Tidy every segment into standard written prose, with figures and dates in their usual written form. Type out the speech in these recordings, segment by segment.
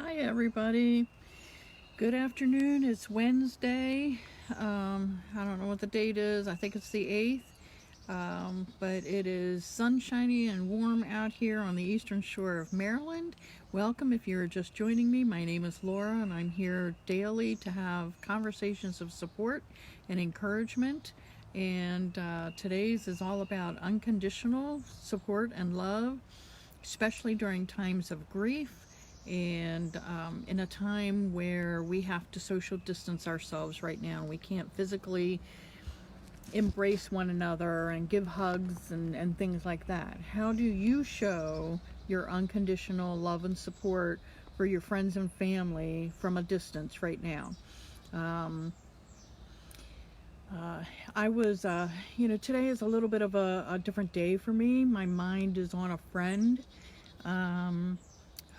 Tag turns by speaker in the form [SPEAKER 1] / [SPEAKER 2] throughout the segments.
[SPEAKER 1] Hi, everybody. Good afternoon. It's Wednesday. I don't know what the date is. I think it's the 8th. But it is sunshiny and warm out here on the eastern shore of Maryland. Welcome if you're just joining me. My name is Laura, and I'm here daily to have conversations of support and encouragement. And today's is all about unconditional support and love, especially during times of grief and in a time where we have to social distance ourselves right now. We can't physically embrace one another and give hugs and things like that. How do you show your unconditional love and support for your friends and family from a distance right now? Um, I was, today is a little bit of a different day for me. My mind is on a friend um,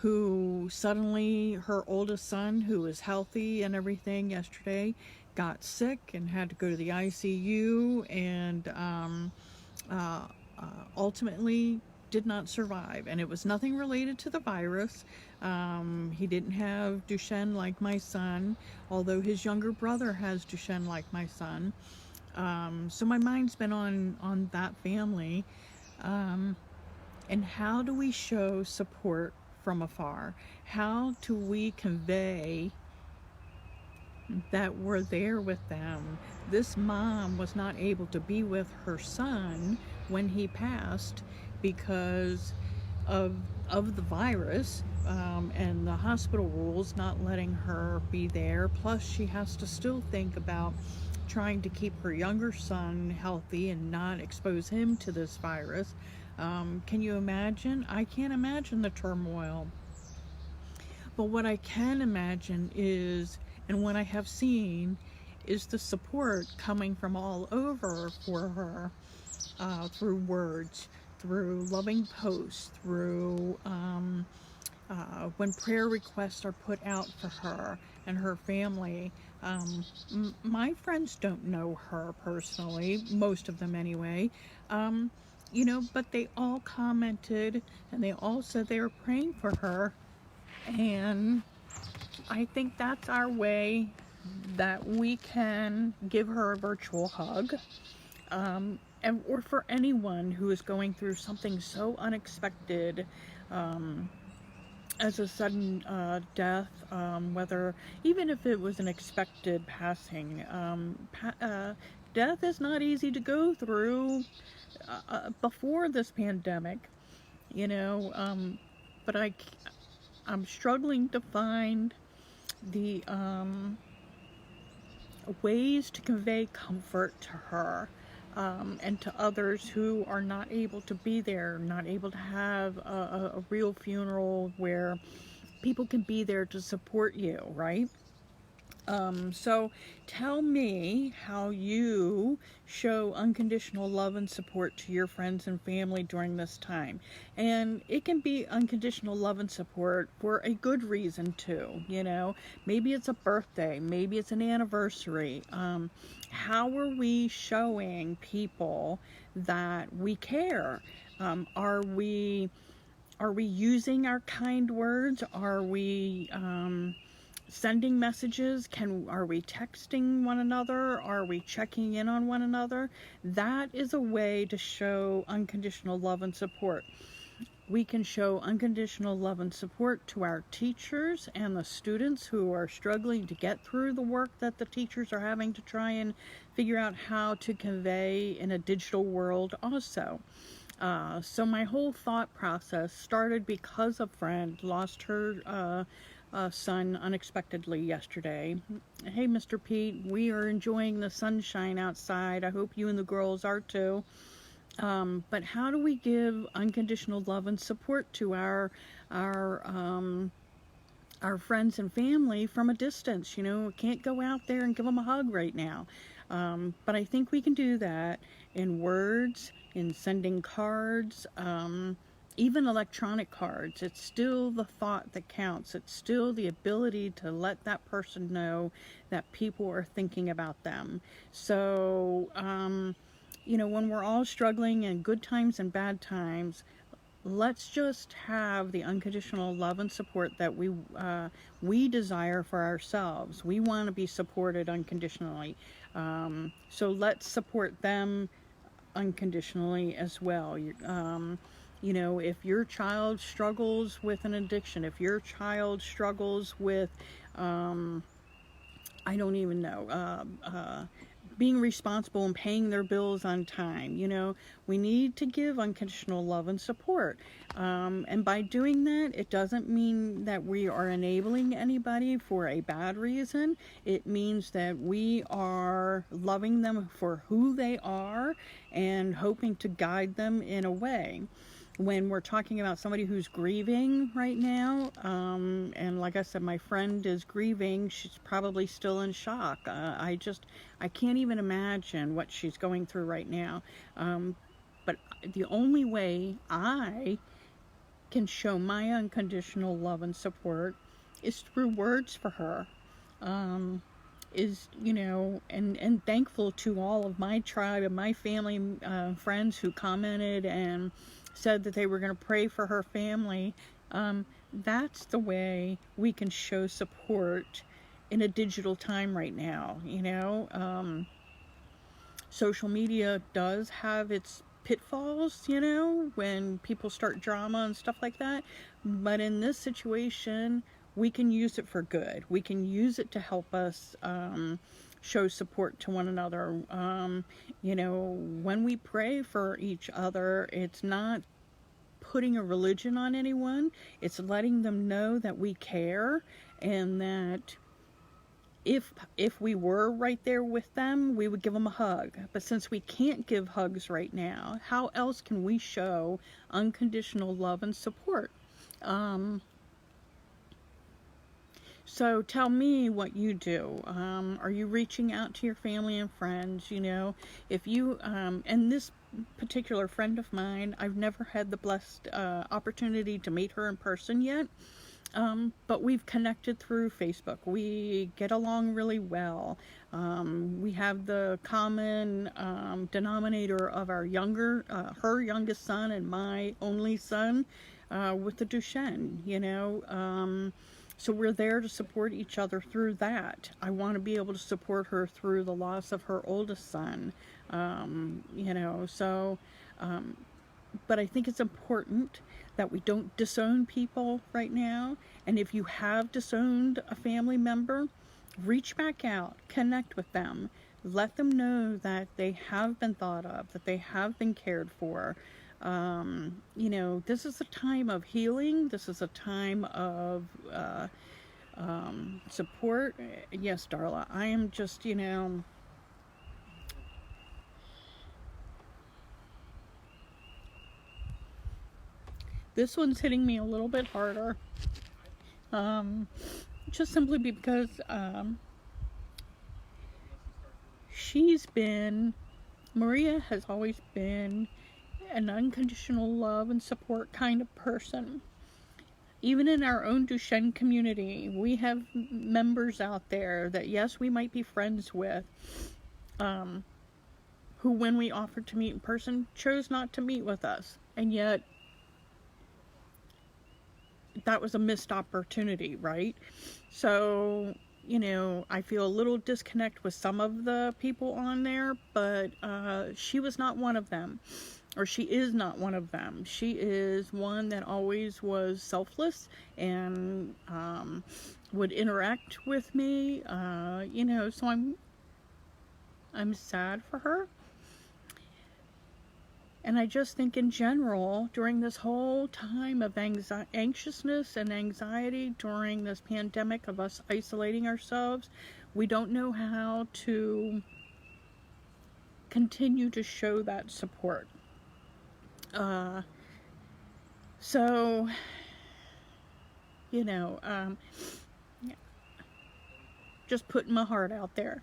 [SPEAKER 1] who suddenly, her oldest son, who was healthy and everything yesterday, got sick and had to go to the ICU and uh, ultimately did not survive. And it was nothing related to the virus. He didn't have Duchenne like my son, although his younger brother has Duchenne like my son. So my mind's been on that family. And how do we show support from afar? How do we convey that we're there with them? This mom was not able to be with her son when he passed because of the virus, and the hospital rules not letting her be there. Plus, she has to still think about trying to keep her younger son healthy and not expose him to this virus. Can you imagine? I can't imagine the turmoil. But what I can imagine is, and what I have seen, is the support coming from all over for her, through words, through loving posts, through when prayer requests are put out for her and her family. My friends don't know her personally, most of them anyway. But they all commented and they all said they were praying for her. And I think that's our way that we can give her a virtual hug. Or for anyone who is going through something so unexpected, as a sudden death, whether, even if it was an expected passing, death is not easy to go through before this pandemic, you know, but I'm struggling to find the ways to convey comfort to her, and to others who are not able to be there, not able to have a real funeral where people can be there to support you, right? So tell me how you show unconditional love and support to your friends and family during this time. And it can be unconditional love and support for a good reason too, Maybe it's a birthday, maybe it's an anniversary. How are we showing people that we care? Are we using our kind words? Are we sending messages? Are we texting one another? Are we checking in on one another? That is a way to show unconditional love and support. We can show unconditional love and support to our teachers and the students who are struggling to get through the work that the teachers are having to try and figure out how to convey in a digital world also. So my whole thought process started because a friend lost her son unexpectedly yesterday. Hey, Mr. Pete, we are enjoying the sunshine outside. I hope you and the girls are too. But how do we give unconditional love and support to our friends and family from a distance? We can't go out there and give them a hug right now. But I think we can do that in words, in sending cards, even electronic cards. It's still the thought that counts. It's still the ability to let that person know that people are thinking about them. So, when we're all struggling in good times and bad times, let's just have the unconditional love and support that we desire for ourselves. We want to be supported unconditionally. So let's support them unconditionally as well. You know, if your child struggles with an addiction, if your child struggles with, I don't even know, being responsible and paying their bills on time. You know, we need to give unconditional love and support. And by doing that, it doesn't mean that we are enabling anybody for a bad reason. It means that we are loving them for who they are and hoping to guide them in a way. When we're talking about somebody who's grieving right now, and like I said, my friend is grieving, she's probably still in shock. I can't even imagine what she's going through right now. But the only way I can show my unconditional love and support is through words for her. Is, you know, and thankful to all of my tribe and my family, friends who commented and said that they were going to pray for her family. That's the way we can show support in a digital time right now. You know, social media does have its pitfalls, you know, when people start drama and stuff like that. But in this situation, we can use it for good. We can use it to help us show support to one another. You know, when we pray for each other, it's not putting a religion on anyone. It's letting them know that we care, and that if we were right there with them, we would give them a hug. But since we can't give hugs right now, how else can we show unconditional love and support? So tell me what you do. Are you reaching out to your family and friends? You know, if you, and this particular friend of mine, I've never had the blessed opportunity to meet her in person yet. But we've connected through Facebook. We get along really well. We have the common denominator of our her youngest son and my only son with the Duchenne, you know. So we're there to support each other through that. I want to be able to support her through the loss of her oldest son, you know, so, but I think it's important that we don't disown people right now. And if you have disowned a family member, reach back out, connect with them, let them know that they have been thought of, that they have been cared for. You know, this is a time of healing. This is a time of support. Yes, Darla, I am just, you know, this one's hitting me a little bit harder. Just simply because Maria has always been an unconditional love and support kind of person. Even in our own Duchenne community, we have members out there that, yes, we might be friends with, who, when we offered to meet in person, chose not to meet with us. And yet, that was a missed opportunity, right? So, you know, I feel a little disconnect with some of the people on there, but she was not one of them. Or she is not one of them. She is one that always was selfless and would interact with me, you know, so I'm sad for her. And I just think in general, during this whole time of anxiousness and anxiety during this pandemic of us isolating ourselves, we don't know how to continue to show that support. So, you know, just putting my heart out there.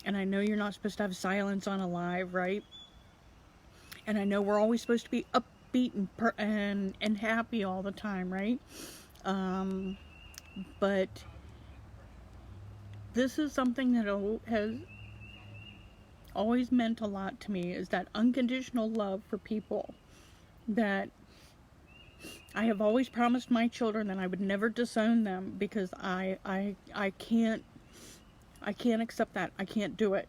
[SPEAKER 1] And I know you're not supposed to have silence on a live, right? And I know we're always supposed to be upbeat and happy all the time, right? But this is something that has always meant a lot to me, is that unconditional love for people. That I have always promised my children that I would never disown them, because I can't accept that. I can't do it.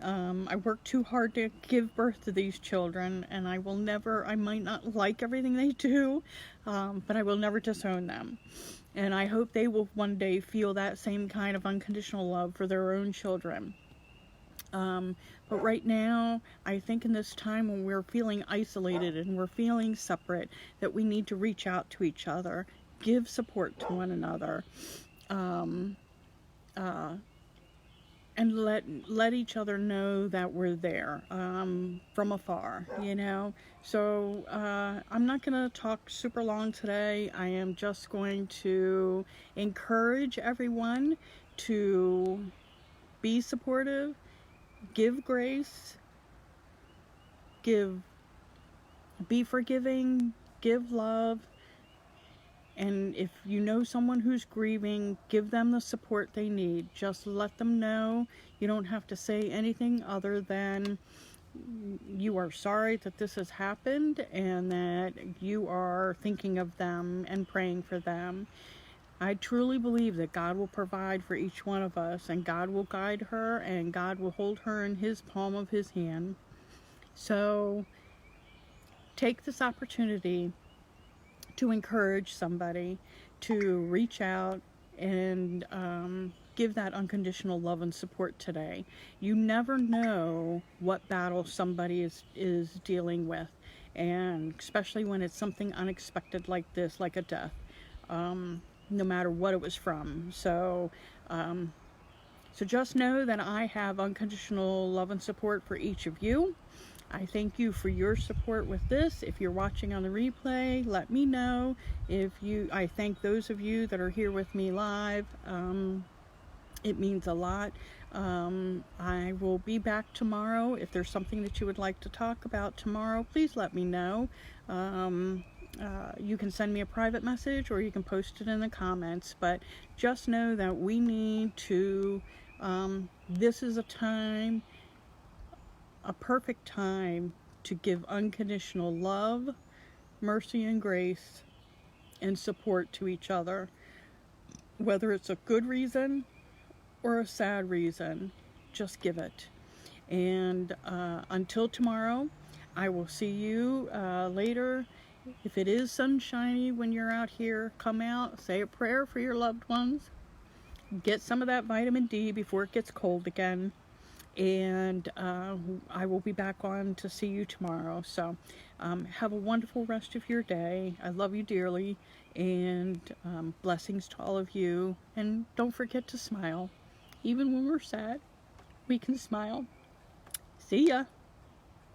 [SPEAKER 1] I worked too hard to give birth to these children, and I will never, I might not like everything they do, but I will never disown them. And I hope they will one day feel that same kind of unconditional love for their own children. But right now, I think in this time when we're feeling isolated and we're feeling separate, that we need to reach out to each other, give support to one another, and let each other know that we're there, from afar, you know. So I'm not going to talk super long today. I am just going to encourage everyone to be supportive, give grace, be forgiving, give love. And if you know someone who's grieving, give them the support they need. Just let them know. You don't have to say anything other than you are sorry that this has happened, and that you are thinking of them and praying for them. I truly believe that God will provide for each one of us, and God will guide her, and God will hold her in his palm of his hand. So take this opportunity to encourage somebody to reach out and give that unconditional love and support today. You never know what battle somebody is dealing with, and especially when it's something unexpected like this, like a death, no matter what it was from. So just know that I have unconditional love and support for each of you. I thank you for your support with this. If you're watching on the replay, let me know. I thank those of you that are here with me live. It means a lot. I will be back tomorrow. If there's something that you would like to talk about tomorrow, please let me know. You can send me a private message, or you can post it in the comments. But just know that we need to, this is a perfect time to give unconditional love, mercy, and grace and support to each other. Whether it's a good reason or a sad reason, just give it. And until tomorrow, I will see you later. If it is sunshiny when you're out here, come out, say a prayer for your loved ones, get some of that vitamin D before it gets cold again. And I will be back on to see you tomorrow. So have a wonderful rest of your day. I love you dearly, and blessings to all of you. And don't forget to smile. Even when we're sad, we can smile. See ya.